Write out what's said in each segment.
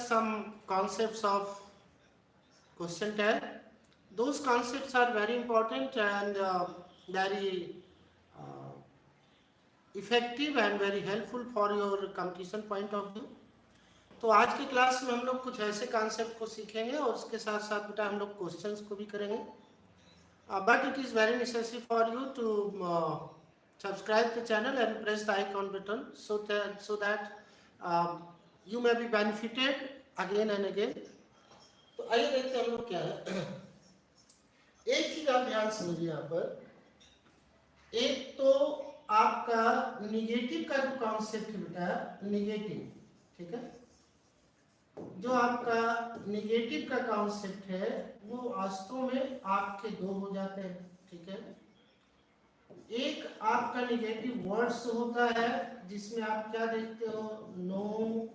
some concepts of question tag. Those concepts are very important and very uh, effective and very helpful for your competition point of view. तो आज की class में हम लोग कुछ ऐसे कॉन्सेप्ट को सीखेंगे और उसके साथ साथ बेटा हम लोग क्वेश्चंस को भी करेंगे. But it is very necessary for you to subscribe the channel and press the icon button so that you may be benefited again and again. तो आइए देखते हैं हम लोग क्या है. एक चीज आप ध्यान समझिए यहाँ पर. एक तो आपका निगेटिव का जो कॉन्सेप्ट है बेटा, निगेटिव, ठीक है, जो आपका निगेटिव का कॉन्सेप्ट है वो वास्तव में आपके दो हो जाते हैं, ठीक है. एक आपका निगेटिव वर्ड्स होता है जिसमें आप क्या देखते हो, नो,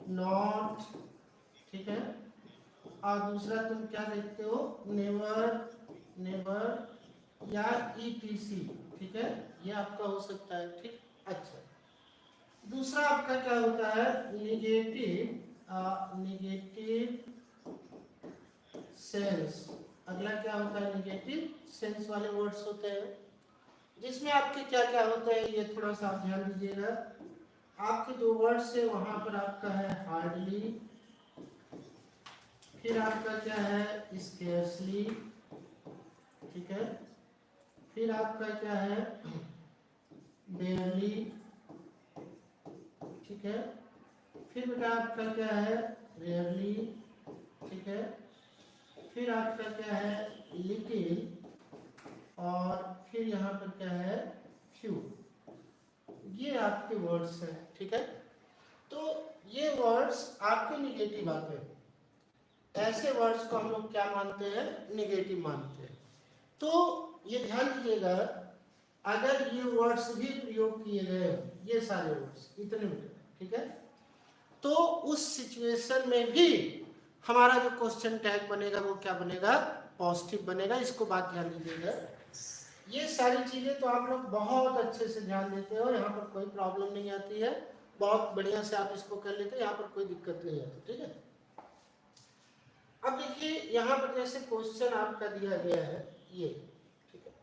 नॉट, ठीक है, और दूसरा तुम क्या देखते हो, नेवर, नेवर या ईटीसी, ठीक है, ये आपका हो सकता है, ठीक. अच्छा, दूसरा आपका क्या होता है, निगेटिव सेंस. अगला क्या होता है, निगेटिव सेंस वाले वर्ड्स होते हैं जिसमें आपके क्या क्या होता है, ये थोड़ा सा आप ध्यान दीजिएगा. आपके जो वर्ड्स है वहां पर आपका है हार्डली, फिर आपका क्या है स्केर्सली, ठीक है, फिर आपका क्या है बेयरली, ठीक है, फिर बेटा आपका क्या है रेयरली, ठीक है, फिर आपका क्या है लिटिल, और फिर यहाँ पर क्या है फ्यू. ये आपके वर्ड्स हैं, ठीक है. तो ये वर्ड्स आपके निगेटिव आते हैं. ऐसे वर्ड्स को हम लोग क्या मानते हैं, निगेटिव मानते हैं. तो ये ध्यान दीजिएगा, अगर ये वर्ड्स भी प्रयोग किए गए, ये सारे वर्ड्स इतने मिनट, ठीक है, तो उस सिचुएशन में भी हमारा जो क्वेश्चन टैग बनेगा वो क्या बनेगा, पॉजिटिव बनेगा. इसको बात ध्यान दीजिएगा. ये सारी चीजें तो आप लोग बहुत अच्छे से ध्यान देते हो, यहाँ पर कोई प्रॉब्लम नहीं आती है, बहुत बढ़िया से आप इसको कर लेते हो, यहाँ पर कोई दिक्कत नहीं आती, ठीक है. अब देखिए यहाँ पर जैसे क्वेश्चन आपका दिया गया है ये, ठीक है,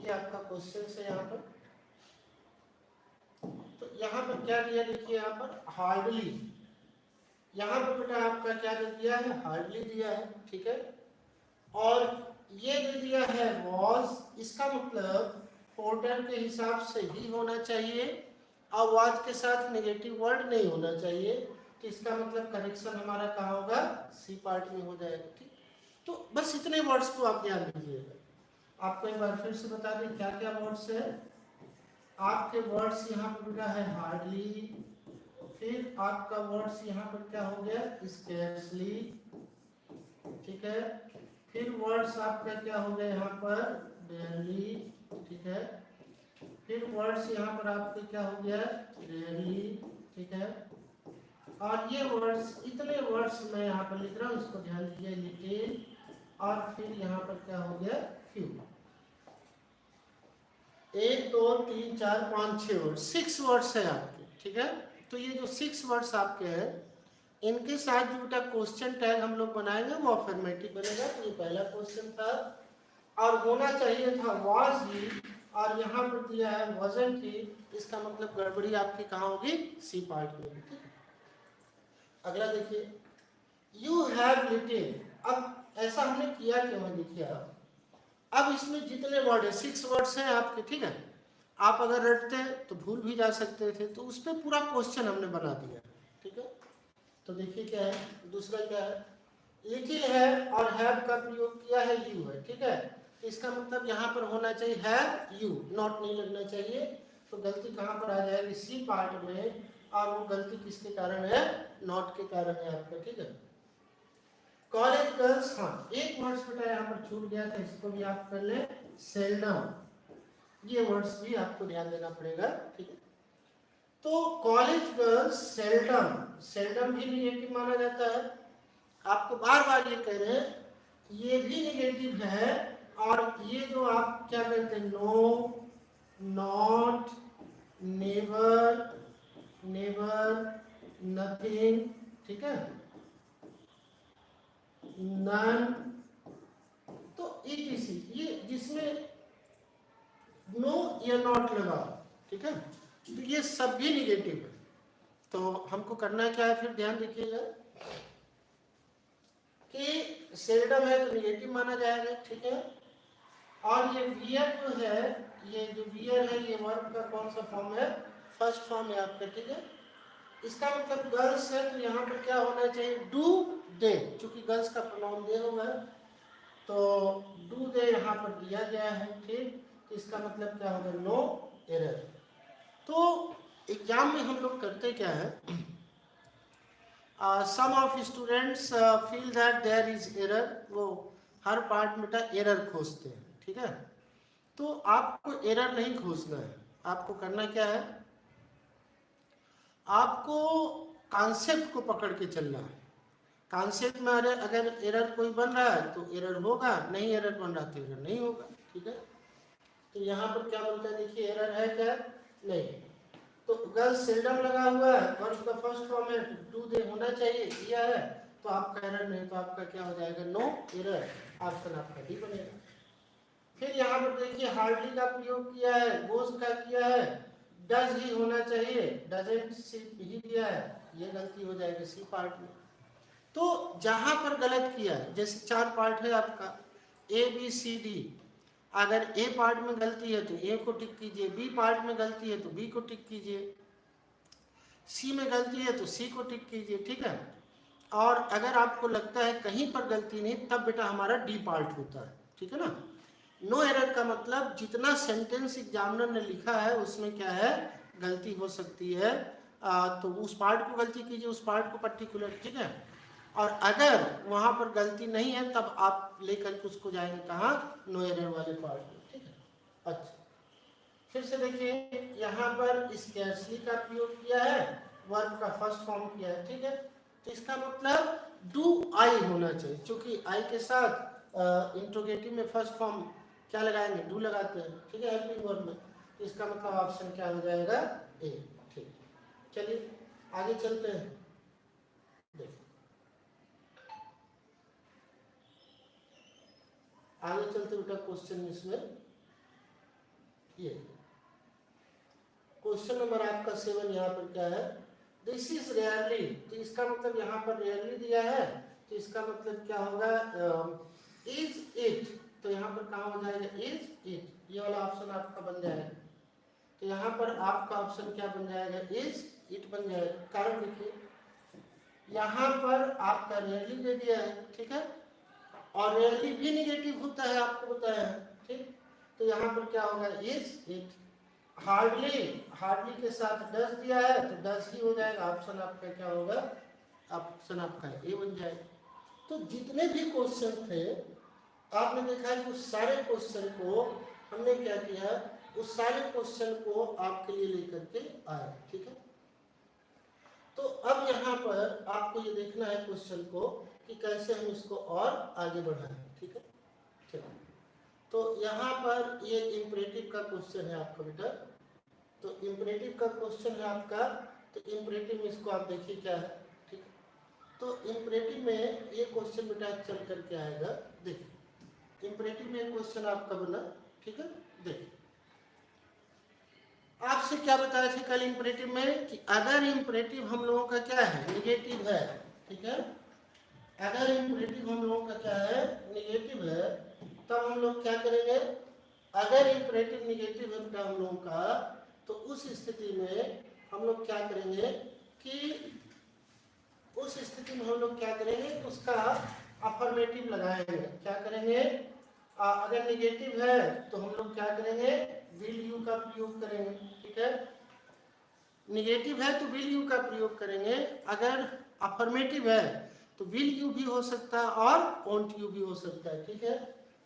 ये आपका क्वेश्चन है यहाँ पर. तो यहाँ पर क्या दिया, देखिए यहाँ पर हार्डली, यहाँ पर बेटा आपका क्या दिया है, हार्डली दिया है, ठीक है, और ये दे दिया है वॉज. इसका मतलब पोर्टर के हिसाब से ही होना चाहिए और वॉज के साथ नेगेटिव वर्ड नहीं होना चाहिए. तो इसका मतलब करेक्शन हमारा कहाँ होगा, सी पार्ट में हो जाएगा, ठीक. तो बस इतने वर्ड्स को आप ध्यान दीजिएगा. आपको एक बार फिर से बता दें क्या क्या वर्ड्स है. आपके वर्ड्स यहाँ पर बेटा है हार्डली, फिर आपका वर्ड्स यहाँ पर क्या हो गया स्केर्सली, ठीक है, फिर वर्ड्स आपका क्या हो गया यहाँ पर बेयरली, ठीक है, फिर वर्ड्स यहाँ पर आपके क्या हो गया रेयरली, ठीक है, और ये वर्ड्स, इतने वर्ड्स मैं यहाँ पर लिख रहा हूँ, इसको ध्यान दीजिए, लिटिल, और फिर यहाँ पर क्या हो गया फ्यू. 1 2 3 4 5 6 वर्ड, 6 वर्ड्स है आपके, ठीक है. तो ये जो 6 वर्ड्स आपके हैं इनके साथ जो बेटा क्वेश्चन टैग हम लोग बनाएंगे वो अफर्मेटिव बनेगा. तो ये पहला क्वेश्चन था और होना चाहिए था वाज ही, और यहाँ पर दिया है वाजंट ही. इसका मतलब गड़बड़ी आपकी कहाँ होगी, सी पार्ट में, ठीक है. अगला देखिए यू हैव लिटिल. अब ऐसा हमने किया क्यों है, देखिए अब इसमें जितने वर्ड है 6 वर्ड्स हैं आपके, ठीक है. आप अगर रटते तो भूल भी जा सकते थे, तो उस पर पूरा क्वेश्चन हमने बना दिया, ठीक है. तो देखिए क्या है, दूसरा क्या है लिटिल है और हैव का प्रयोग किया है यू है, ठीक है. इसका मतलब यहाँ पर होना चाहिए हैव यू, नॉट नहीं लगना चाहिए. तो गलती कहाँ पर आ जाएगी, सी पार्ट में, और वो गलती किसके कारण है, नॉट के कारण है आपका, ठीक है. कॉलेज गर्ल्स, हाँ एक वर्ड्स बेटा यहाँ पर छूट गया था, इसको भी आप कर ले, सेल्डम. ये वर्ड्स भी आपको ध्यान देना पड़ेगा, ठीक है. तो कॉलेज गर्ल्स सेल्डम, सेल्डम भी निगेटिव माना जाता है. आपको बार बार ये कह रहे हैं ये भी निगेटिव है, और ये जो आप क्या कहते हैं no, not, never, never, nothing, ठीक है, नन, तो ETC, ये जिसमें नो या नॉट लगा, ठीक है, तो ये सब भी निगेटिव है। तो हमको करना क्या है, फिर ध्यान रखिएगा कि सेल्डम है तो निगेटिव माना जाएगा, ठीक है। और ये वियर जो है, ये जो वियर है ये वर्ब का कौन सा फॉर्म है, फर्स्ट फॉर्म है आपका, ठीक है। इसका मतलब गर्ल्स है तो यहाँ पर क्या होना चाहिए, डू दे, क्योंकि गर्ल्स का प्रोनाउन दे होगा, तो डू दे यहाँ पर दिया गया है, ठीक। तो इसका मतलब क्या होगा, नो एरर। तो एग्जाम में हम लोग करते क्या है, some of students feel that there is error, वो हर पार्ट में एरर खोजते हैं, ठीक है। तो आपको एरर नहीं खोजना है, आपको करना क्या है, आपको कॉन्सेप्ट को पकड़ के चलना है। कॉन्सेप्ट में अगर एरर कोई बन रहा है तो एरर होगा, नहीं एरर बन रहा तो एरर नहीं होगा, ठीक है। तो यहाँ पर क्या बोलता है, देखिए एरर है क्या, नहीं। तो गर्ल्स सेल्डम लगा हुआ है, वर्ब का फर्स्ट फॉर्म है, डू दे होना चाहिए, दिया है, तो आपका एरर नहीं, तो आपका क्या हो जाएगा, नो एरर, ऑप्शन आपका डी बनेगा। फिर यहाँ पर देखिए हार्डली का प्रयोग किया है, गोज का किया है, डज ही होना चाहिए, डजंट सिर्फ ही दिया है, ये गलती हो जाएगी सी पार्ट में। तो जहां पर गलत किया है, जैसे 4 पार्ट है आपका ABCD, अगर ए पार्ट में गलती है तो ए को टिक कीजिए, बी पार्ट में गलती है तो बी को टिक कीजिए, सी में गलती है तो सी को टिक कीजिए, ठीक है। और अगर आपको लगता है कहीं पर गलती नहीं, तब बेटा हमारा डी पार्ट होता है, ठीक है ना। नो एरर का मतलब जितना सेंटेंस एग्जामिनर ने लिखा है उसमें क्या है, गलती हो सकती है, तो उस पार्ट को गलती कीजिए, उस पार्ट को पर्टिकुलर, ठीक है। और अगर वहां पर गलती नहीं है तब आप लेकर के उसको जाएंगे कहाँ, नो एरर वाले पार्ट में, ठीक है। अच्छा, फिर से देखिए यहाँ पर स्कैर्सली का प्रयोग किया है, वर्ब का फर्स्ट फॉर्म किया है, ठीक है। तो इसका मतलब डू आई होना चाहिए, क्योंकि आई के साथ इंट्रोगेटिव में फर्स्ट फॉर्म क्या लगाएंगे, डू लगाते हैं, ठीक है, हेल्पिंग वर्ब में। तो इसका मतलब ऑप्शन क्या हो जाएगा, ए, ठीक। चलिए आगे चलते हैं, देखिए आगे चलते बेटा क्वेश्चन इसमें, ये क्वेश्चन नंबर आपका 7 यहाँ पर क्या है, दिस इज रेयरली, तो इसका मतलब यहाँ पर रेयरली दिया है, तो इसका मतलब क्या होगा, इज इट, तो यहाँ पर कहाँ हो जाएगा, इज इट, ये वाला ऑप्शन आपका बन जाएगा। तो यहाँ पर आपका ऑप्शन क्या बन जाएगा, इज इट बन जाएगा। कारण देखिए यहाँ पर आपका रेयरली दे दिया है, ठीक है, और रेयरली भी निगेटिव होता है, आपको बताया है, ठीक। तो यहाँ पर क्या होगा, इज इट। हार्डली, हार्डली के साथ डज दिया है तो डज ही हो जाएगा, ऑप्शन आपका क्या होगा, ऑप्शन आपका ए बन जाएगा। तो जितने भी क्वेश्चन थे आपने देखा है कि उस सारे क्वेश्चन को हमने क्या किया, उस सारे क्वेश्चन को आपके लिए लेकर के आए, ठीक है। तो अब यहाँ पर आपको ये देखना है क्वेश्चन को कि कैसे हम इसको और आगे बढ़ाएं, ठीक है, ठीक है। तो यहाँ पर ये इम्परेटिव का क्वेश्चन है आपका बेटा, तो इम्परेटिव का क्वेश्चन है आपका, तो इम्परेटिव में इसको आप देखिए क्या है, ठीक है। तो इम्परेटिव में ये क्वेश्चन बेटा चल करके आएगा, देखिए इम्परेटिव में क्वेश्चन आपका बना, ठीक है। देखिए आपसे क्या बताया था कल इम्परेटिव में कि अगर इम्परेटिव हम लोगों का क्या है, निगेटिव है, ठीक है, अगर इम्परेटिव हम लोगों का क्या है, निगेटिव है, तब हम लोग क्या करेंगे, अगर इम्परेटिव निगेटिव है हम लोगों का, तो उस स्थिति में हम लोग क्या करेंगे कि उस स्थिति में हम लोग क्या करेंगे, उसका अफर्मेटिव लगाएंगे, क्या करेंगे, अगर निगेटिव है तो हम लोग क्या करेंगे, विल यू का प्रयोग करेंगे, ठीक है। निगेटिव है तो विल यू का प्रयोग करेंगे, अगर अफर्मेटिव है तो विल यू भी हो सकता है और वॉन्ट यू भी हो सकता है, ठीक है।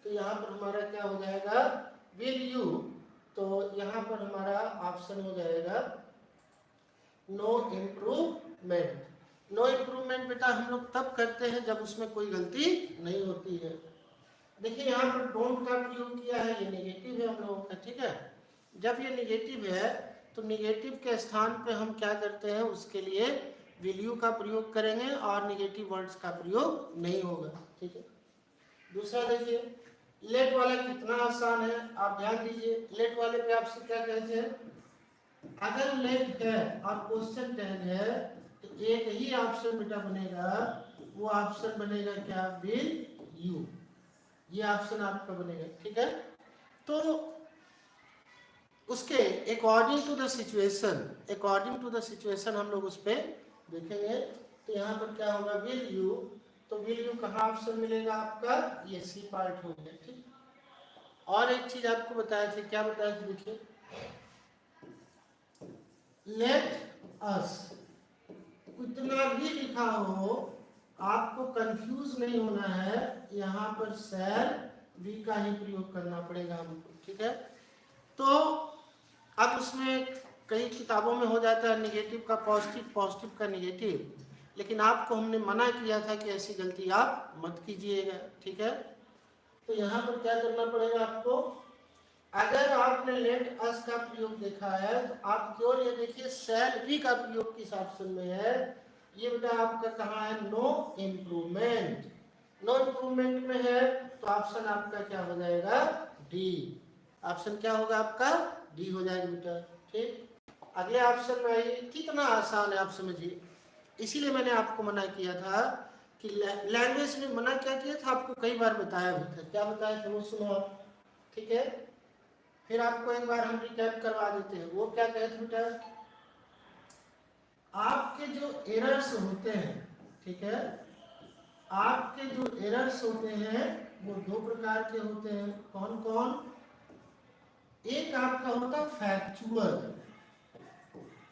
तो यहाँ पर हमारा क्या हो जाएगा, विल यू, तो यहाँ पर हमारा ऑप्शन हो जाएगा नो इम्प्रूवमेंट। नो इम्प्रूवमेंट बेटा हम लोग तब करते हैं जब उसमें कोई गलती नहीं होती है। देखिए यहाँ पर डोंट का प्रयोग किया है, ये नेगेटिव है हम लोगों का, ठीक है। जब ये नेगेटिव है तो नेगेटिव के स्थान पे हम क्या करते हैं, उसके लिए विल यू का प्रयोग करेंगे और निगेटिव वर्ड्स का प्रयोग नहीं होगा, ठीक है। दूसरा देखिए, लेट वाला कितना आसान है, आप ध्यान दीजिए। लेट वाले पे आपसे क्या कहते हैं, अगर लेट है और क्वेश्चन टैग है तो एक ही ऑप्शन बेटा बनेगा, वो ऑप्शन बनेगा क्या, विल यू, ये ऑप्शन आपका बनेगा, ठीक है। तो उसके अकॉर्डिंग टू द सिचुएशन हम लोग उस पर देखेंगे। तो यहाँ पर क्या होगा, विल यू, तो विल यू कहाँ ऑप्शन मिलेगा आपका, ये सी पार्ट हो गया, ठीक। और एक चीज आपको बताया थे, क्या बताया थे, देखिए, लेट अस, कितना भी लिखा हो आपको कंफ्यूज नहीं होना है, यहाँ पर शैल वी का ही प्रयोग करना पड़ेगा हमको, ठीक है। तो अब उसमें कई किताबों में हो जाता है निगेटिव का पॉजिटिव, पॉजिटिव का निगेटिव, लेकिन आपको हमने मना किया था कि ऐसी गलती आप मत कीजिएगा, ठीक है। तो यहाँ पर क्या करना पड़ेगा आपको, अगर आपने लेट अस का प्रयोग देखा है तो आप केवल ये देखिए शैल वी का प्रयोग किस ऑप्शन में है, ये बेटा आपका कहाँ है, नो इम्प्रूवमेंट, नो इम्प्रूवमेंट में है, तो ऑप्शन आपका क्या हो जाएगा, डी, ऑप्शन क्या होगा आपका, डी हो जाएगा बेटा, ठीक। अगले ऑप्शन में आइए, कितना आसान है आप समझिए, इसीलिए मैंने आपको मना किया था कि लैंग्वेज में मना क्या किया था, आपको कई बार बताया भी था, क्या बताया था वो सुनो आप, ठीक है। फिर आपको एक बार हम रिकैप करवा देते हैं, वो क्या कहते हैं बेटा, आपके जो एरर्स होते हैं, ठीक है, आपके जो एरर्स होते हैं वो दो प्रकार के होते हैं, कौन कौन, एक आपका होता है फैक्चुअल,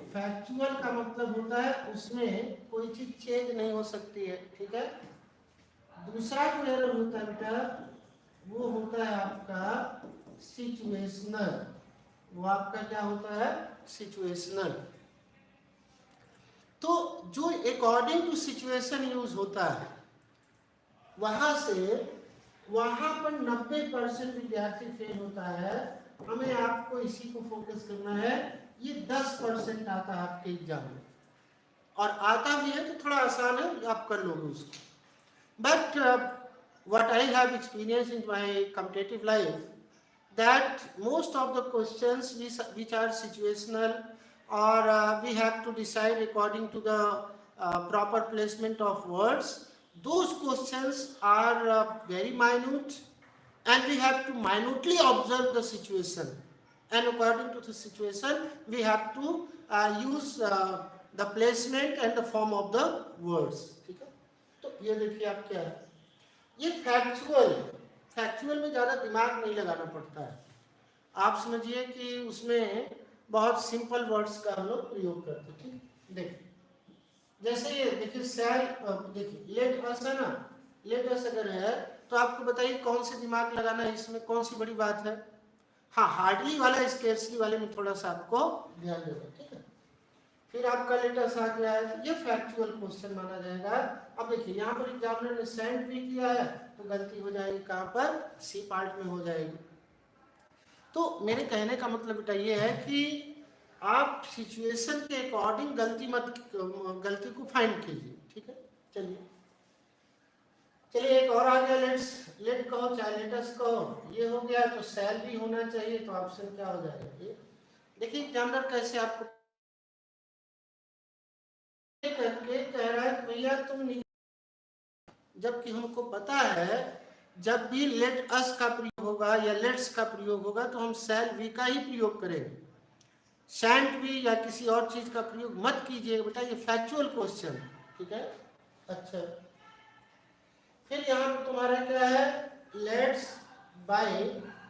फैक्चुअल का मतलब होता है उसमें कोई चीज चेंज नहीं हो सकती है, ठीक है। दूसरा जो एरर होता है बेटा वो होता है आपका सिचुएशनल, वो आपका क्या होता है, सिचुएशनल। तो जो अकॉर्डिंग टू सिचुएशन यूज होता है वहां से वहां पर 90% विद्यार्थी फेल होता है, हमें आपको इसी को फोकस करना है, ये 10% आता है आपके एग्जाम में, और आता भी है तो थोड़ा आसान है, आप कर लोगे उसको। But what I have experienced in my competitive life, that most of the questions which are situational, or we have to decide according to the proper placement of words, those questions are very minute, and we have to minutely observe the situation, and according to the situation we have to use the placement and the form of the words, ठीक है। तो ये देखिए आप क्या है, ये factual है, फैक्चुअल में ज़्यादा दिमाग नहीं लगाना पड़ता है, आप समझिए कि उसमें बहुत सिंपल वर्ड्स का हम लोग प्रयोग करते हैं, ठीक। देखिए जैसे ये देखिए सैल, देखिए लेट अस है ना, लेट अस अगर है तो आपको बताइए कौन से दिमाग लगाना है, इसमें कौन सी बड़ी बात है, हाँ हार्डली वाला स्केर्सली वाले में थोड़ा सा आपको ध्यान देना, ठीक है। फिर आपका लेटस आ गया है, ये फैक्चुअल क्वेश्चन माना जाएगा। अब देखिए यहाँ पर एग्जामिनर ने सेंड भी किया है तो गलती हो जाएगी कहाँ पर, सी पार्ट में हो जाएगी। तो मेरे कहने का मतलब बेटा ये है कि आप सिचुएशन के अकॉर्डिंग गलती को फाइंड कीजिए, ठीक है। चलिए एक और आ गया, लेट कहो चाहे लेटस कहो, ये हो गया, तो शैल भी होना चाहिए, तो ऑप्शन क्या हो जाएगा, ये देखिए एग्जामिनर कैसे आपको करके कह रहा है भैया तुम नहीं, जबकि हमको पता है जब भी लेट अस का प्रयोग होगा या लेट्स का प्रयोग होगा तो हम शैल वी का ही प्रयोग करेंगे, शैंट वी या किसी और चीज का प्रयोग मत कीजिएगा बेटा, ये फैक्चुअल क्वेश्चन, ठीक है। अच्छा फिर यहाँ पर तुम्हारा क्या है, लेट्स बाई,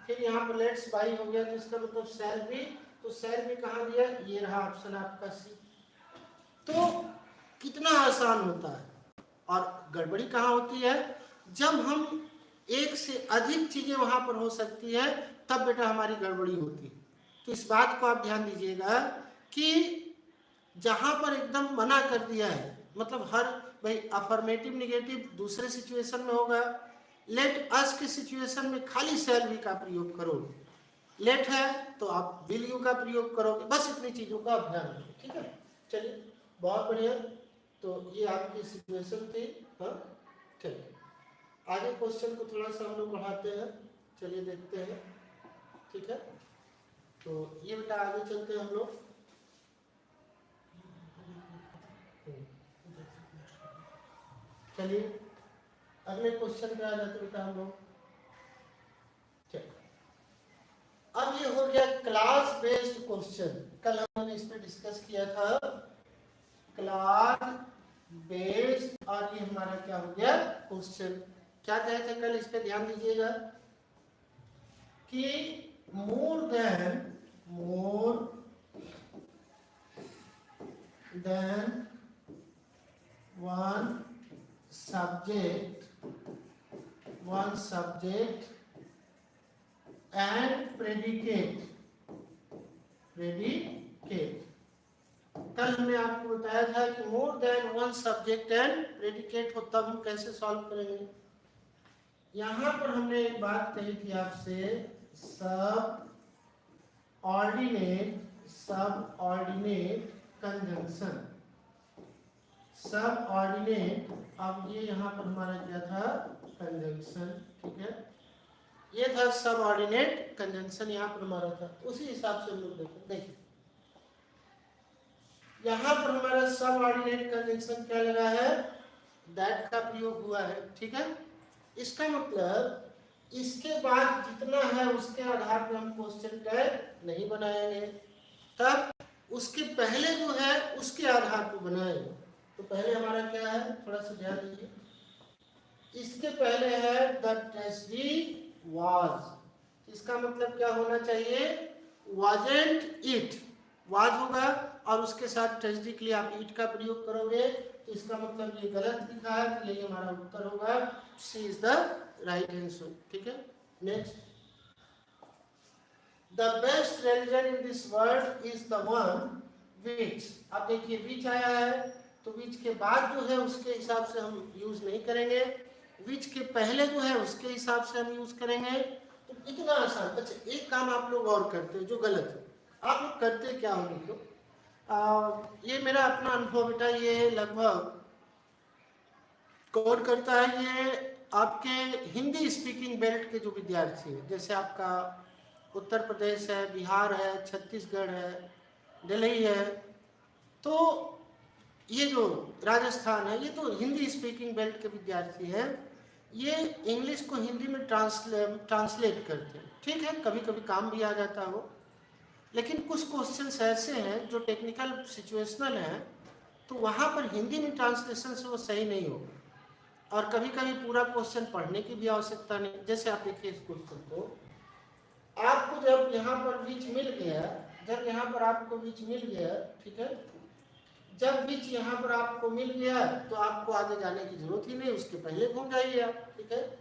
फिर यहाँ पर लेट्स बाई हो गया तो इसका मतलब शैल वी, तो शैल वी कहाँ दिया, ये रहा ऑप्शन आपका सी। तो कितना आसान होता है, और गड़बड़ी कहाँ होती है, जब हम एक से अधिक चीजें वहां पर हो सकती है तब बेटा हमारी गड़बड़ी होती है। तो इस बात को आप ध्यान दीजिएगा कि जहां पर एकदम मना कर दिया है, मतलब हर भाई अफर्मेटिव निगेटिव दूसरे सिचुएशन में होगा, लेट अस के सिचुएशन में खाली शैल वी का प्रयोग करोगे, लेट है तो आप विल यू का प्रयोग करोगे, बस इतनी चीजों का आप ध्यान रखें, ठीक है। चलिए बहुत बढ़िया। तो ये आपकी सिचुएशन थी। हाँ चलिए आगे क्वेश्चन को थोड़ा सा हम लोग बढ़ाते हैं, चलिए देखते हैं। ठीक है, तो ये बेटा आगे चलते हैं हम लोग। चलिए अगले क्वेश्चन पे आ जाते बेटा हम लोग। अब ये हो गया क्लास बेस्ड क्वेश्चन। कल हमने इस पे डिस्कस किया था क्लास बेस्ड, और ये हमारा क्या हो गया क्वेश्चन। क्या कहे थे कल, इस पे ध्यान दीजिएगा कि more than one subject and predicate. कल हमने आपको बताया था कि more than one subject and predicate हो तब हम कैसे सॉल्व करेंगे। यहां पर हमने एक बात कही थी आपसे, सब ऑर्डिनेट कंजंक्शन। सब ऑर्डिनेट, अब ये यहां पर हमारा क्या था कंजंक्शन। ठीक है, ये था सब ऑर्डिनेट कंजंक्शन, यहां पर हमारा था। उसी हिसाब से हम लोग देखिए यहां पर हमारा सब ऑर्डिनेट कंजंक्शन क्या लगा है, दैट का प्रयोग हुआ है। ठीक है, इसका मतलब इसके बाद जितना है उसके आधार पर हम क्वेश्चन टैग नहीं बनाएंगे, तब उसके पहले जो है उसके आधार पर बनाएंगे। तो पहले हमारा क्या है, थोड़ा सा ध्यान दीजिए, इसके पहले है द ट्रेजडी वाज। इसका मतलब क्या होना चाहिए, वाजेंट इट। वाज होगा और उसके साथ ट्रेजडी के लिए आप इट का प्रयोग करोगे, तो इसका मतलब ये गलत लिखा है, तो यही हमारा उत्तर होगा, सी इज द राइट आंसर। ठीक है, next, the best religion in this world is the one which. अब देखिए विच आया है, तो विच के बाद जो है उसके हिसाब से हम यूज नहीं करेंगे, विच के पहले जो है उसके हिसाब से हम यूज करेंगे। तो इतना आसान। अच्छा एक काम आप लोग और करते हो जो गलत है, आप लोग करते क्या हो लिखो, ये मेरा अपना अनुभव बेटा, ये लगभग कौन करता है, ये आपके हिंदी स्पीकिंग बेल्ट के जो विद्यार्थी हैं, जैसे आपका उत्तर प्रदेश है, बिहार है, छत्तीसगढ़ है, दिल्ली है, तो ये जो राजस्थान है, ये तो हिंदी स्पीकिंग बेल्ट के विद्यार्थी हैं। ये इंग्लिश को हिंदी में ट्रांसलेट करते हैं। ठीक है, कभी कभी काम भी आ जाता है वो, लेकिन कुछ क्वेश्चंस ऐसे हैं जो टेक्निकल सिचुएशनल हैं, तो वहाँ पर हिंदी में ट्रांसलेशन से वो सही नहीं होगा, और कभी कभी पूरा क्वेश्चन पढ़ने की भी आवश्यकता नहीं। जैसे आप देखिए इस क्वेश्चन को, आपको जब यहाँ पर विच मिल गया, जब यहाँ पर आपको विच मिल गया, ठीक है, जब विच यहाँ पर आपको मिल गया तो आपको आगे जाने की जरूरत ही नहीं, उसके पहले घूम जाइए आप। ठीक है,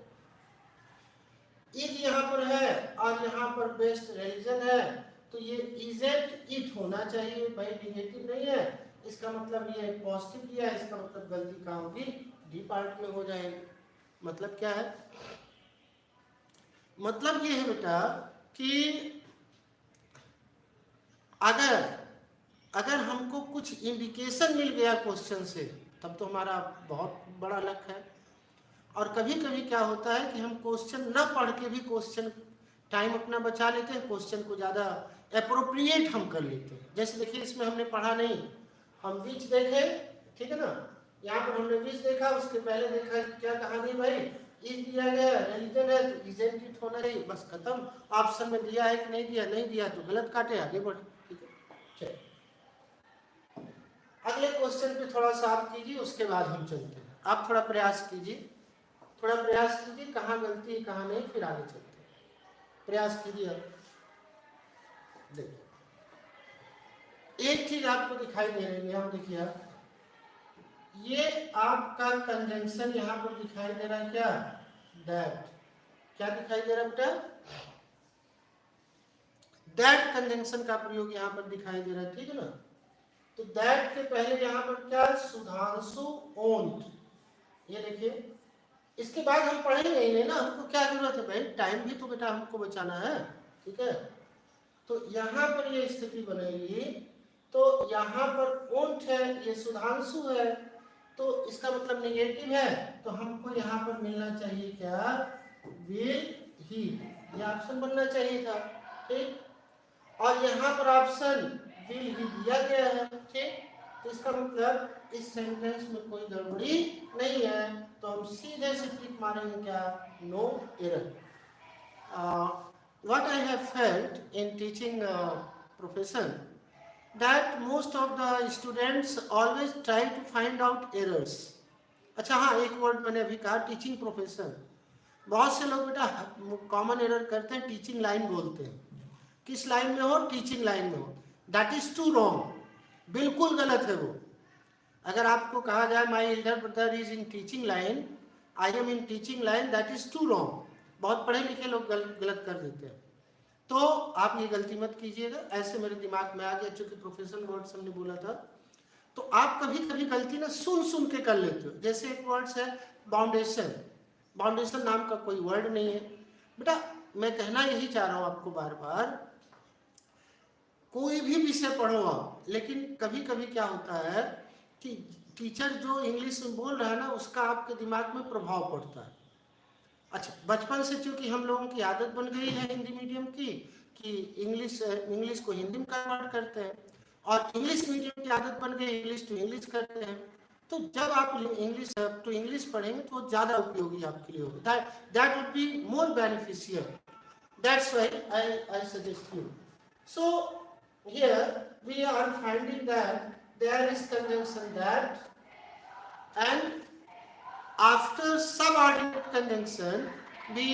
इज यहाँ पर है और यहाँ पर बेस्ट रिलीजन है, तो ये इजेंट इट होना चाहिए भाई, निगेटिव नहीं है। इसका मतलब ये पॉजिटिव दिया है, इसका मतलब गलती कहाँ होगी, डी पार्ट में हो जाएगी। मतलब क्या है, मतलब ये है बेटा कि अगर हमको कुछ इंडिकेशन मिल गया क्वेश्चन से, तब तो हमारा बहुत बड़ा लक है। और कभी कभी क्या होता है कि हम क्वेश्चन न पढ़ के भी क्वेश्चन टाइम अपना बचा लेते हैं, क्वेश्चन को ज़्यादा अप्रोप्रिएट हम कर लेते हैं। जैसे देखिए इसमें हमने पढ़ा नहीं, हम विच देखे, ठीक है ना, यहाँ पर हमने विच देखा, उसके पहले देखा क्या कहानी भाई, इज दिया गया, रिलीजन है तो इजेंट इट होना चाहिए, बस खत्म। ऑप्शन में दिया है कि नहीं दिया, नहीं दिया तो गलत काटे, आगे बढ़े। ठीक है, चलिए अगले क्वेश्चन पे थोड़ा सा आप कीजिए, उसके बाद हम चलते हैं। आप थोड़ा प्रयास कीजिए, थोड़ा प्रयास कीजिए, कहाँ गलती है कहाँ नहीं, फिर आगे चलते हैं। प्रयास कीजिए आप। देखिए एक चीज आपको दिखाई दे रही है, हम देखिए आप, ये आपका कंजंक्शन यहाँ पर दिखाई दे रहा है क्या, दैट। क्या दिखाई दे रहा है बेटा, दैट कंजंक्शन का प्रयोग यहाँ पर दिखाई दे रहा है। ठीक है ना, तो दैट के पहले यहाँ पर क्या, सुधांशु ओंट। ये देखिए, इसके बाद हम पढ़ेंगे ही नहीं ना, हमको क्या जरूरत है भाई, टाइम भी तो बेटा हमको बचाना है। ठीक है, तो यहाँ पर ये स्थिति बनेगी, तो यहाँ पर ओंट है, ये सुधांशु है, तो इसका मतलब नेगेटिव है, तो हमको यहाँ पर मिलना चाहिए क्या, विल ही, ये ऑप्शन बनना चाहिए था, ठीक। और यहाँ पर ऑप्शन विल ही दिया गया है, ठीक। तो इसका मतलब इस सेंटेंस में कोई गड़बड़ी नहीं है, तो हम सीधे से टिक मारेंगे क्या, no error. What I have felt in teaching profession, that most of the students always try to find out errors. अच्छा हाँ, एक वर्ड मैंने अभी कहा, टीचिंग प्रोफेशन। बहुत से लोग बेटा कॉमन एरर करते हैं, टीचिंग लाइन बोलते हैं। किस लाइन में हो, टीचिंग लाइन में हो। दैट इज टू रॉन्ग, बिल्कुल गलत है वो। अगर आपको कहा जाए my elder brother is in teaching line, I am in teaching line, that is too wrong. बहुत पढ़े लिखे लोग गलत कर देते हैं, तो आप ये गलती मत कीजिएगा। ऐसे मेरे दिमाग में आ गया, चूंकि प्रोफेशनल वर्ड्स हमने बोला था, तो आप कभी कभी गलती ना सुन सुन के कर लेते हो। जैसे एक वर्ड्स है बाउंडेशन, बाउंडेशन नाम का कोई वर्ड नहीं है बेटा। मैं कहना यही चाह रहा हूं आपको बार बार, कोई भी विषय पढ़ो आप, लेकिन कभी कभी क्या होता है कि टीचर जो इंग्लिश में बोल रहा है ना, उसका आपके दिमाग में प्रभाव पड़ता है। अच्छा, बचपन से चूंकि हम लोगों की आदत बन गई है हिंदी मीडियम की, कि इंग्लिश को हिंदी में कन्वर्ट करते हैं, और इंग्लिश मीडियम की आदत बन गई इंग्लिश टू इंग्लिश करते हैं। तो जब आप इंग्लिश टू इंग्लिश पढ़ेंगे तो वो ज़्यादा उपयोगी आपके लिए होगा, that would be more beneficial. That's why I suggest you. So here we are finding that there is conjunction that, and after subordinate conjunction we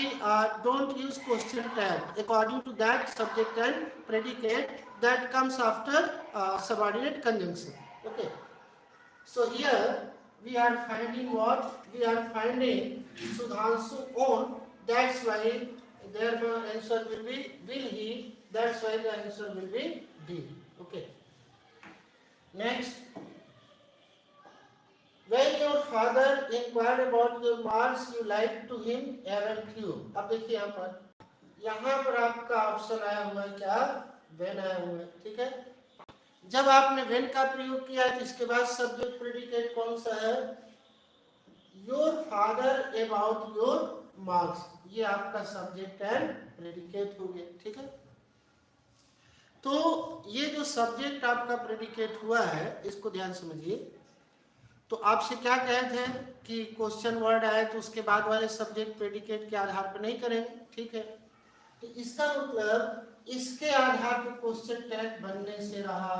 don't use question tag according to that subject and predicate that comes after subordinate conjunction. Okay, so here we are finding what, we are finding Sudhanshu own, that's why their answer will be will he, that's why the answer will be D. Okay, next, when your father inquired about your marks you lied to him, aren't you? अब देखिए यहाँ पर आपका option आया हुआ है क्या, when आया हुआ है, ठीक है। जब आपने when का प्रयोग किया है तो इसके बाद सब्जेक्ट प्रेडिकेट कौन सा है, your father about your marks, ये आपका सब्जेक्ट एंड प्रेडिकेट हो गया, ठीक है। तो ये जो सब्जेक्ट आपका प्रेडिकेट हुआ है, इसको ध्यान समझिए। तो आपसे क्या कहे थे कि क्वेश्चन वर्ड आए तो उसके बाद वाले सब्जेक्ट प्रेडिकेट के आधार पर नहीं करेंगे, ठीक है। तो इसका मतलब इसके आधार पर क्वेश्चन टैग बनने से रहा,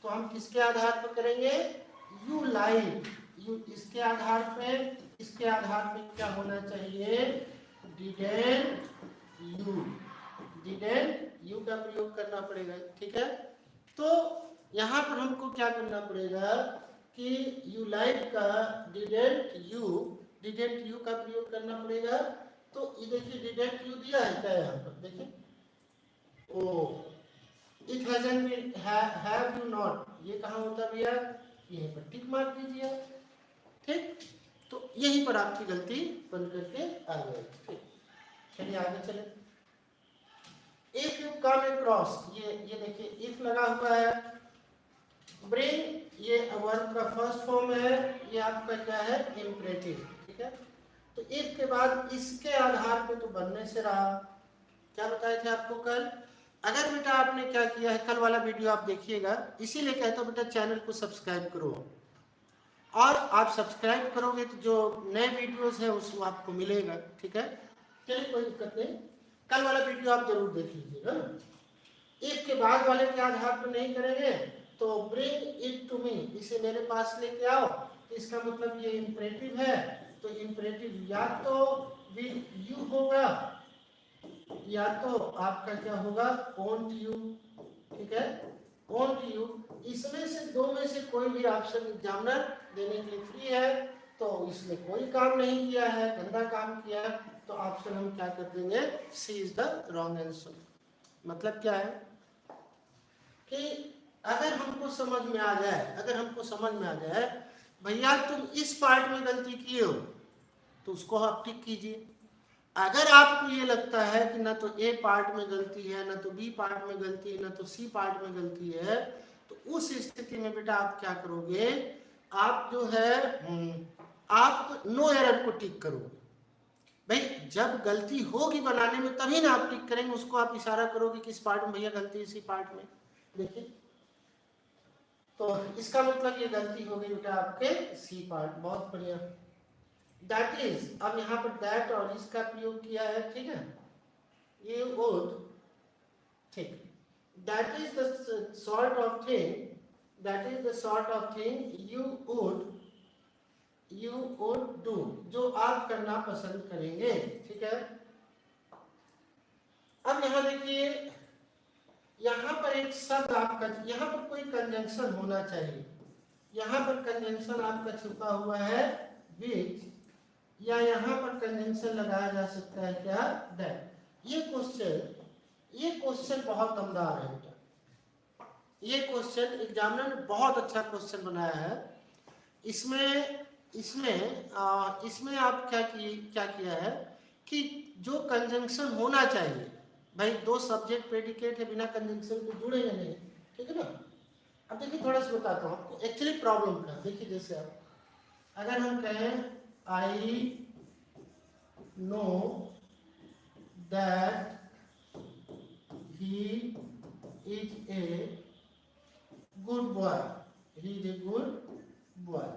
तो हम किसके आधार पर करेंगे, यू लाइक, यू इसके आधार पे, इसके आधार पे क्या होना चाहिए, डिडंट यू, डिडंट यू का प्रयोग करना पड़ेगा, ठीक है। तो यहाँ पर हमको क्या करना पड़ेगा कि यू लाइक का डिडंट यू का प्रयोग करना पड़ेगा। तो ये देखिए डिडंट यू दिया है क्या यहाँ पर, देखिए oh it hasn't been, have you not, ये कहाँ होता भैया, यहीं पर टिक मार दीजिए, ठीक। तो यहीं पर आपकी गलती बन करके आ गई, ठीक। चलिए आगे चले। इफ यू कम अक्रॉस, ये देखिए इफ लगा हुआ है, ब्रिंग ये वर्ब का फर्स्ट फॉर्म है, ये आपका क्या है, इंपरेटिव, ठीक है। तो इफ के बाद इसके आधार पे तो बनने से रहा, क्या बताए थे आपको कल। अगर बेटा आपने क्या किया है, कल वाला वीडियो आप देखिएगा, इसीलिए कहता हूं बेटा चैनल को सब्सक्राइब करो, और आप सब्सक्राइब करोगे तो जो नए वीडियोस है उसको आपको मिलेगा, ठीक है। चलिए कोई दिक्कत नहीं, कल वाला वीडियो आप जरूर देख लीजिएगा। इफ के बाद वाले के आधार पर नहीं करेंगे तो ब्रिंग इट टू मी, इसे मेरे पास लेके आओ, तो इसका मतलब ये इंपरेटिव है, तो इंपरेटिव या तो विल यू होगा या तो आपका क्या होगा, ओंट यू, ठीक है, ओंट यू। इसमें से दो में से कोई भी ऑप्शन एग्जामिनर देने के लिए फ्री है, तो इसमें कोई काम नहीं किया है, गंदा काम किया है, तो ऑप्शन हम क्या कर देंगे, सी इज द रॉन्ग आंसर। मतलब क्या है कि अगर हमको समझ में आ जाए, भैया तुम इस पार्ट में गलती किए हो, तो उसको आप टिक कीजिए। अगर आपको ये लगता है कि ना तो ए पार्ट में गलती है, ना तो बी पार्ट में गलती है, ना तो सी पार्ट में गलती है, तो उस स्थिति में बेटा आप क्या करोगे आप जो है आप नो एरर को टिक करोगे। भाई जब गलती होगी बनाने में तभी ना आप टिक करेंगे, उसको आप इशारा करोगे किस पार्ट में भैया गलती, इसी पार्ट में। देखिए तो इसका मतलब ये गलती हो गई बेटा आपके सी पार्ट। बहुत बढ़िया। दैट इज, अब यहाँ पर दैट और इसका प्रयोग किया है, ठीक है। ये वुड, ठीक, that is the sort of thing, that is the sort of thing you would do, जो आप करना पसंद करेंगे, ठीक है। अब यहाँ देखिए, यहाँ पर एक शब्द आपका, यहाँ पर कोई कंजंक्शन होना चाहिए। यहाँ पर कंजंक्शन आपका छुपा हुआ है विच, या यहाँ पर कंजंक्शन लगाया जा सकता है क्या, दैट। ये क्वेश्चन बहुत दमदार है बेटा। ये क्वेश्चन एग्जामिनर ने बहुत अच्छा क्वेश्चन बनाया है। इसमें इसमें आप क्या किया है कि जो कंजंक्शन होना चाहिए, भाई दो सब्जेक्ट प्रेडिकेट है, बिना कंजंक्शन को जुड़ेंगे नहीं, ठीक है ना। अब देखिए थोड़ा सा बताता हूँ आपको एक्चुअली प्रॉब्लम का। देखिए जैसे आप अगर हम कहें I know that he is a good boy, he is a good boy,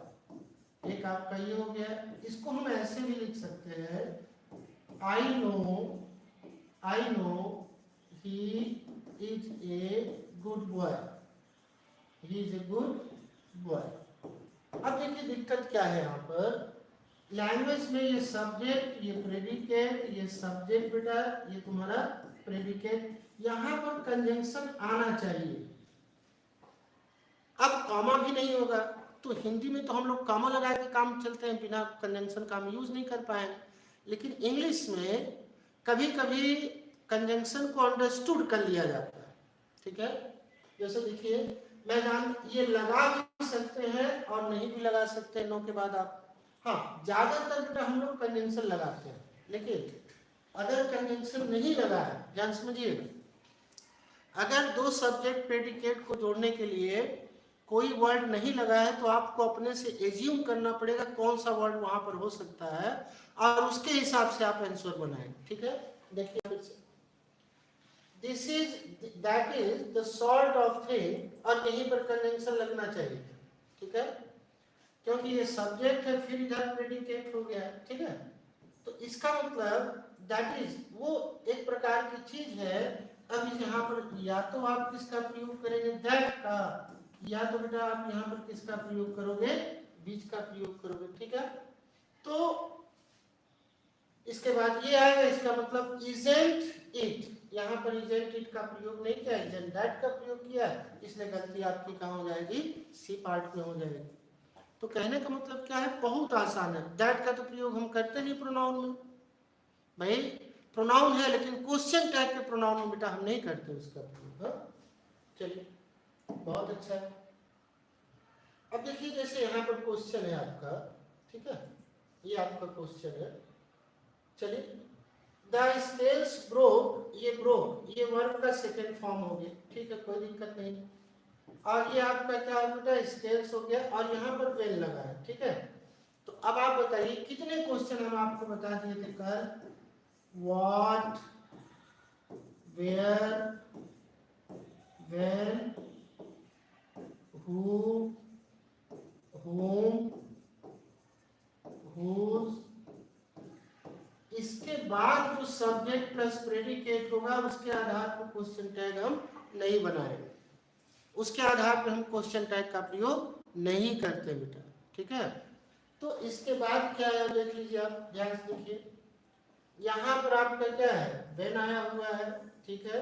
एक आपका ये हो गया। इसको हम ऐसे भी लिख सकते हैं, I know he is a good boy, he is a good boy. अब देखिए दिक्कत क्या है यहाँ पर, लैंग्वेज में ये सब्जेक्ट, ये प्रेडिकेट, ये सब्जेक्ट बेटा, ये तुम्हारा प्रेडिकेट, यहाँ पर कंजंक्शन आना चाहिए। अब कॉमा भी नहीं होगा, तो हिंदी में तो हम लोग कॉमा लगा के काम चलते हैं, बिना कंजंक्शन का हम यूज नहीं कर पाएंगे। लेकिन इंग्लिश में कभी कभी कंजंक्शन को अंडरस्टूड कर लिया जाता है, ठीक है। जैसे देखिए मैं ये लगा भी सकते हैं और नहीं भी लगा सकते हैं, नो के बाद आप, हाँ ज्यादातर बेटा हम लोग कंजंक्शन लगाते हैं। लेकिन अगर कंजंक्शन नहीं लगा है, ध्यान समझिएगा, अगर दो सब्जेक्ट प्रेडिकेट को जोड़ने के लिए कोई वर्ड नहीं लगा है, तो आपको अपने से एज्यूम करना पड़ेगा कौन सा वर्ड वहां पर हो सकता है, और उसके हिसाब से आप आंसर बनाएंगे, ठीक है। देखिए फिर से, this is, that is the sort of thing, और यहीं पर कंजंक्शन लगना चाहिए, ठीक है, क्योंकि ये सब्जेक्ट है, फिर इधर प्रेडिकेट हो गया, ठीक है। तो इसका मतलब दैट इज वो एक प्रकार की चीज है। अब यहाँ पर या तो आप किसका प्रयोग करेंगे, दैट का, या तो बेटा आप यहाँ पर किसका प्रयोग करोगे, बीच का प्रयोग करोगे, ठीक है। तो इसके बाद ये आएगा, इसका मतलब इजेंट इट, यहाँ पर इजेंट इट का प्रयोग नहीं किया, इजेंट दैट का प्रयोग किया, इसलिए गलती आपकी कहाँ हो जाएगी, सी पार्ट में हो जाएगी। तो कहने का मतलब क्या है, बहुत आसान है। दैट का तो प्रयोग हम करते नहीं प्रोनाउन में, भाई प्रोनाउन है लेकिन क्वेश्चन टाइप के प्रोनाउन में बेटा हम नहीं करते उसका प्रयोग। चलिए बहुत अच्छा है। अब देखिए जैसे यहाँ पर क्वेश्चन है आपका, ठीक है, ये आपका क्वेश्चन है। चलिए, द स्केल्स ब्रोक, ये वर्ब का सेकेंड फॉर्म हो गया, ठीक है, कोई दिक्कत नहीं। और ये आपका क्या है बेटा, स्केल्स हो गया, और यहाँ पर वेल लगा है, ठीक है। तो अब आप बताइए कितने क्वेश्चन हम आपको बता दिए थे कल, what, where, when, who, whom, whose, इसके बाद जो सब्जेक्ट प्लस प्रेडिकेट होगा उसके आधार पर क्वेश्चन टैग हम नहीं बनाएंगे, उसके आधार पर हम क्वेश्चन टैग का प्रयोग नहीं करते बेटा, ठीक है। तो इसके बाद क्या है देख लीजिए आप, ध्यान से देखिए, यहाँ पर आपका क्या है, व्हेन आया हुआ है, ठीक है।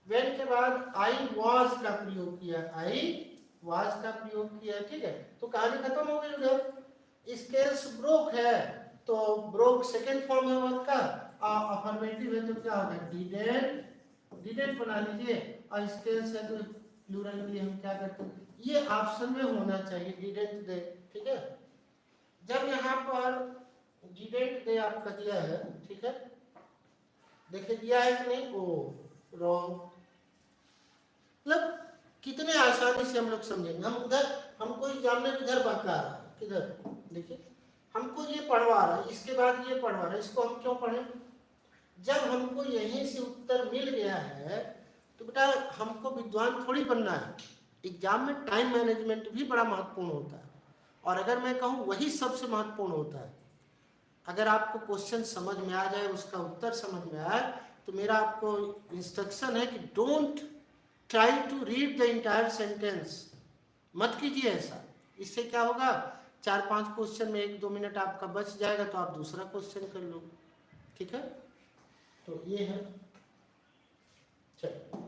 व्हेन के बाद आई वाज का प्रयोग किया, आई वाज का प्रयोग किया, ठीक है। तो कहानी खत्म हो गई उधर। स्केल्स ब्रोक है, तो ब्रोक सेकेंड फॉर्म है वर्ब का, अफर्मेटिव है तो क्या होगा, डिडेंट, डिडेंट बना लीजिए, और स्केल्स है तो प्लूरल के लिए हम क्या करते हैं, ये ऑप्शन में होना चाहिए, डिडेंट दे, ठीक है। जब यहाँ पर डिडेंट दे आपका दिया है, ठीक है, देखिए दिया है कि नहीं, ओ रॉन्ग। मतलब कितने आसानी से हम लोग समझेंगे, हमको एग्जाम में इधर बहका रहा है, किधर देखिए, हमको ये पढ़वा रहा है, इसके बाद ये पढ़वा रहा है, इसको हम क्यों पढ़ें? जब हमको यहीं से उत्तर मिल गया है तो बेटा हमको विद्वान थोड़ी बनना है। एग्जाम में टाइम मैनेजमेंट भी बड़ा महत्वपूर्ण होता है, और अगर मैं कहूँ वही सबसे महत्वपूर्ण होता है। अगर आपको क्वेश्चन समझ में आ जाए, उसका उत्तर समझ में आए, तो मेरा आपको इंस्ट्रक्शन है कि don't try to read the entire sentence, मत कीजिए ऐसा। इससे क्या होगा, 4-5 क्वेश्चन में 1-2 मिनट आपका बच जाएगा, तो आप दूसरा क्वेश्चन कर लोगे। ठीक है, तो ये है। चलिए,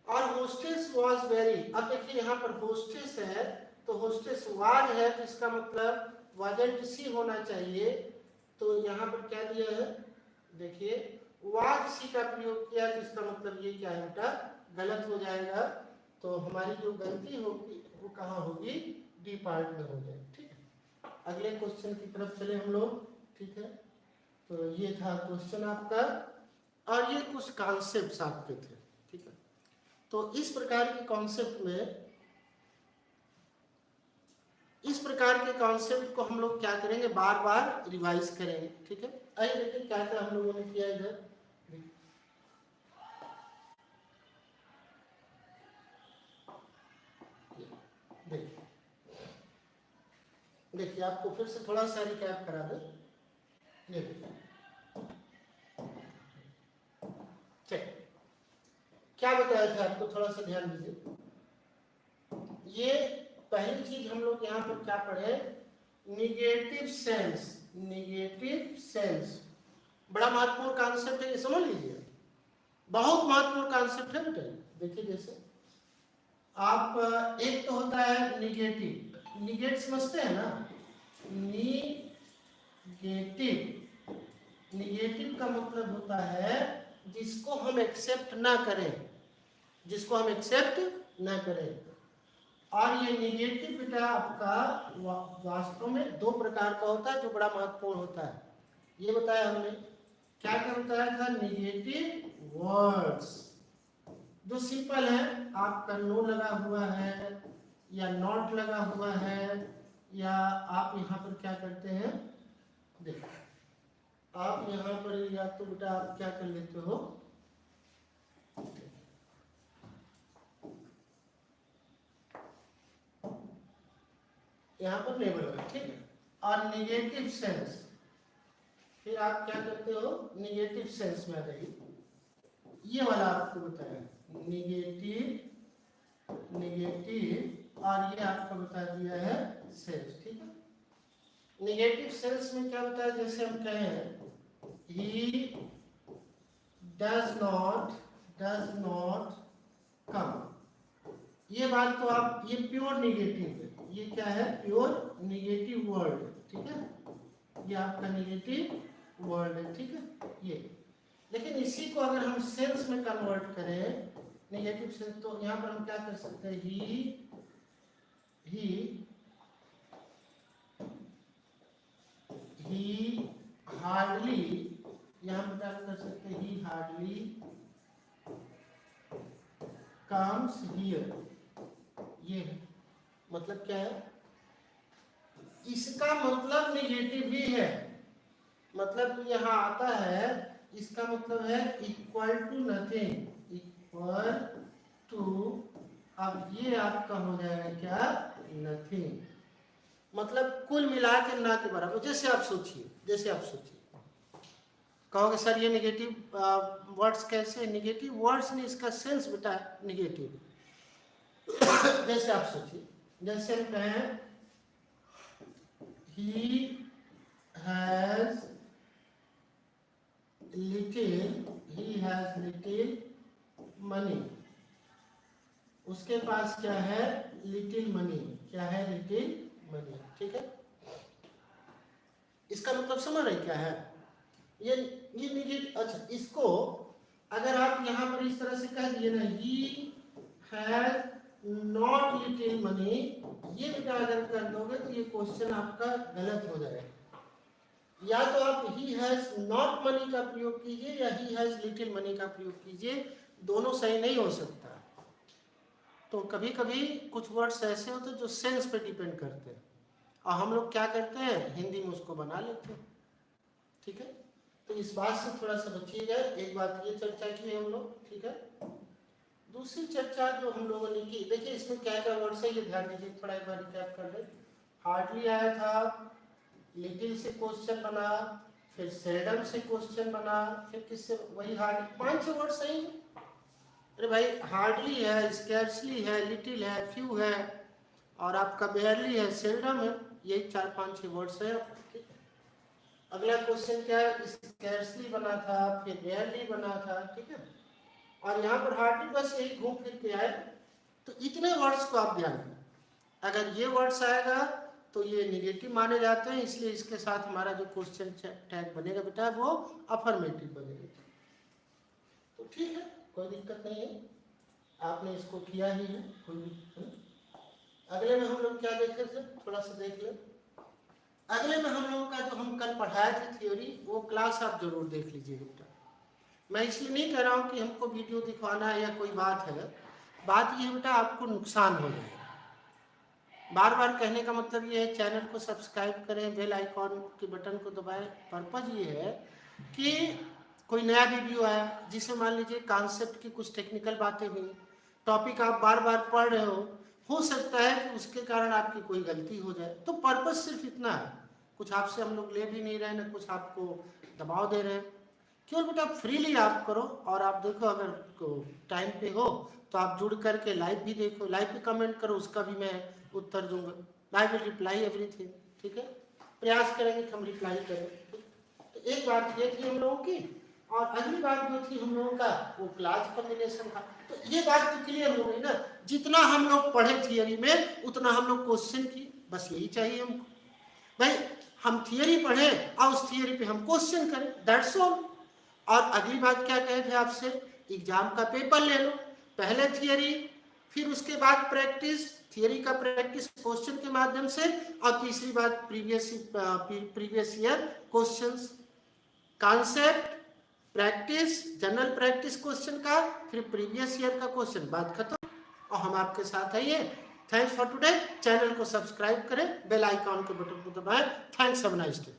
और होस्टेस वाज वेरी, अब देखिए यहाँ पर होस्टेस है तो होस्टेस वाज है, तो इसका मतलब वाजंट सी होना चाहिए। तो यहाँ पर क्या दिया है, देखिए वाज सी का प्रयोग किया, तो इसका मतलब ये क्या है बेटा, गलत हो जाएगा। तो हमारी जो गलती होगी वो कहाँ होगी, डी पार्ट में हो जाएगी। ठीक है, अगले क्वेश्चन की तरफ चले हम लोग। ठीक है, तो ये था क्वेश्चन आपका, और ये कुछ कॉन्सेप्ट्स आपके थे। ठीक है, तो इस प्रकार के कॉन्सेप्ट में, इस प्रकार के कॉन्सेप्ट को हम लोग क्या करेंगे, बार बार रिवाइज करेंगे। ठीक है, आइए देखिए क्या क्या हम लोगों ने किया इधर। देखिए देखिए आपको फिर से थोड़ा सा रिकैप करा दे। ठीक, क्या बताया था आपको, थोड़ा सा ध्यान दीजिए। ये पहली चीज हम लोग यहाँ पर क्या पढ़े, निगेटिव सेंस। निगेटिव सेंस बड़ा महत्वपूर्ण कॉन्सेप्ट है, ये समझ लीजिए, बहुत महत्वपूर्ण कॉन्सेप्ट है बेटा। देखिए जैसे आप, एक तो होता है निगेटिव, निगेट समझते हैं ना, निगेटिव, निगेटिव का मतलब होता है जिसको हम एक्सेप्ट ना करें, जिसको हम एक्सेप्ट ना करें। और ये निगेटिव बेटा आपका वास्तव में 2 प्रकार का होता है, जो बड़ा महत्वपूर्ण होता है। ये बताया हमने, क्या क्या बताया था, निगेटिव वर्ड्स जो सिंपल है, आपका नो लगा हुआ है या नॉट लगा हुआ है, या आप यहाँ पर क्या करते हैं, देखो आप यहाँ पर या तो बेटा आप क्या कर लेते हो, यहाँ पर नेवर है। ठीक है, और निगेटिव सेंस, फिर आप क्या करते हो, निगेटिव सेंस में आ जाइए, ये वाला आपको बताया निगेटिव, निगेटिव, और ये आपको बता दिया है सेंस। ठीक है, निगेटिव सेंस में क्या बताया, जैसे हम कहें he does not come, ये बात तो आप, ये प्योर निगेटिव है, ये क्या है, प्योर निगेटिव वर्ड। ठीक है, ये आपका निगेटिव वर्ड है। ठीक है, ये, लेकिन इसी को अगर हम सेंस में कन्वर्ट करें, निगेटिव सेंस, तो यहाँ पर हम क्या कर सकते हैं, ही हार्डली, यहाँ पर क्या कर सकते हैं, ही हार्डली कम्स हियर, ये है। मतलब क्या है, इसका मतलब निगेटिव ही है, मतलब यहाँ आता है, इसका मतलब है equal to nothing, equal to, अब ये आपका हो जाएगा क्या, नथिंग, मतलब कुल मिला के ना के बराबर। जैसे आप सोचिए, जैसे आप सोचिए, कहोगे सर ये निगेटिव वर्ड्स कैसे, निगेटिव वर्ड्स नहीं, इसका सेंस बेटा निगेटिव। जैसे आप सोचिए, जैसे हम कहें he has little money, उसके पास क्या है, लिटिल मनी, क्या है, लिटिल मनी। ठीक है, इसका मतलब समझ रहे क्या है, ये निगेटिव। अच्छा, इसको अगर आप यहाँ पर इस तरह से कह दिए ना, he has not little money, ये बेटा अगर कर दोगे तो ये क्वेश्चन आपका गलत हो जाएगा। या तो आप he has not money का प्रयोग कीजिए या he has little money का प्रयोग कीजिए, दोनों सही नहीं हो सकता। तो कभी कभी कुछ वर्ड्स ऐसे होते हैं जो सेंस पे डिपेंड करते हैं, और हम लोग क्या करते हैं हिंदी में उसको बना लेते हैं। ठीक है, तो इस बात से थोड़ा सा बचिएगा। एक बात ये चर्चा की है हम लोग, ठीक है। दूसरी चर्चा जो हम लोगों ने की, देखिए इसमें क्या क्या वर्ड्स है ये ध्यान दीजिए, थोड़ा एक बार रिकैप कर ले। हार्डली आया था, लिटिल से क्वेश्चन बना, फिर सेल्डम से क्वेश्चन बना, फिर किससे, वही हार्ड, 5 वर्ड सही। अरे भाई हार्डली है, स्कैर्सली है, लिटिल है, फ्यू है, और आपका बेयरली है, सेल्डम है, यही 4-5 वर्ड्स है। अगला क्वेश्चन क्या है, स्कैर्सली बना था, फिर बेयरली बना था, ठीक है। और यहाँ पर हार्डली बस यही घूम फिर के आए। तो इतने वर्ड्स को आप ध्यान दें, अगर ये वर्ड्स आएगा तो ये निगेटिव माने जाते हैं, इसलिए इसके साथ हमारा जो क्वेश्चन टैग बनेगा बेटा वो अफर्मेटिव बनेगा। तो ठीक है, कोई दिक्कत नहीं है, आपने इसको किया ही है, कोई दिक्कत नहीं। अगले में हम लोग क्या देखे थे, थोड़ा सा देख ले। अगले में हम लोगों का जो हम कल पढ़ाए थे थ्योरी, वो क्लास आप जरूर देख लीजिएगा बेटा। मैं इसलिए नहीं कह रहा हूँ कि हमको वीडियो दिखवाना है या कोई बात है, बात ये बेटा आपको नुकसान हो जाएगा। बार बार कहने का मतलब ये है, चैनल को सब्सक्राइब करें, बेल आइकॉन के बटन को दबाएं। पर्पज ये है कि कोई नया वीडियो आया जिसे मान लीजिए कॉन्सेप्ट की कुछ टेक्निकल बातें हुई, टॉपिक आप बार बार पढ़ रहे हो सकता है कि उसके कारण आपकी कोई गलती हो जाए। तो पर्पज सिर्फ इतना है, कुछ आपसे हम लोग ले भी नहीं रहे, ना कुछ आपको दबाव दे रहे हैं। केवल बेटा फ्रीली आप करो, और आप देखो अगर टाइम पे हो तो आप जुड़ करके लाइव भी देखो, लाइव पे कमेंट करो, उसका भी मैं उत्तर दूंगा। आई विल रिप्लाई एवरीथिंग, ठीक है। प्रयास करेंगे कि हम रिप्लाई करें। तो एक बात ये थी हम लोगों की, और अगली बात जो थी हम लोगों का वो क्लास कॉम्बिनेशन था। तो ये बात तो क्लियर हो गई ना, जितना हम लोग पढ़े थियरी में उतना हम लोग क्वेश्चन की, बस यही चाहिए हमको भाई। हम थियरी पढ़े और उस थियरी पे हम क्वेश्चन करें, दैट्स ऑल। और अगली बात क्या कहे थे आपसे, एग्जाम का पेपर ले लो, पहले थियरी फिर उसके बाद प्रैक्टिस, थियरी का प्रैक्टिस क्वेश्चन के माध्यम से, और तीसरी बात previous year questions, concept, practice, general practice question का, फिर प्रीवियस ईयर का क्वेश्चन, बात खत्म। और हम आपके साथ आइए। Thanks for today. चैनल को सब्सक्राइब करें, बेल आइकॉन के बटन को दबाएं। Thanks, have a nice day.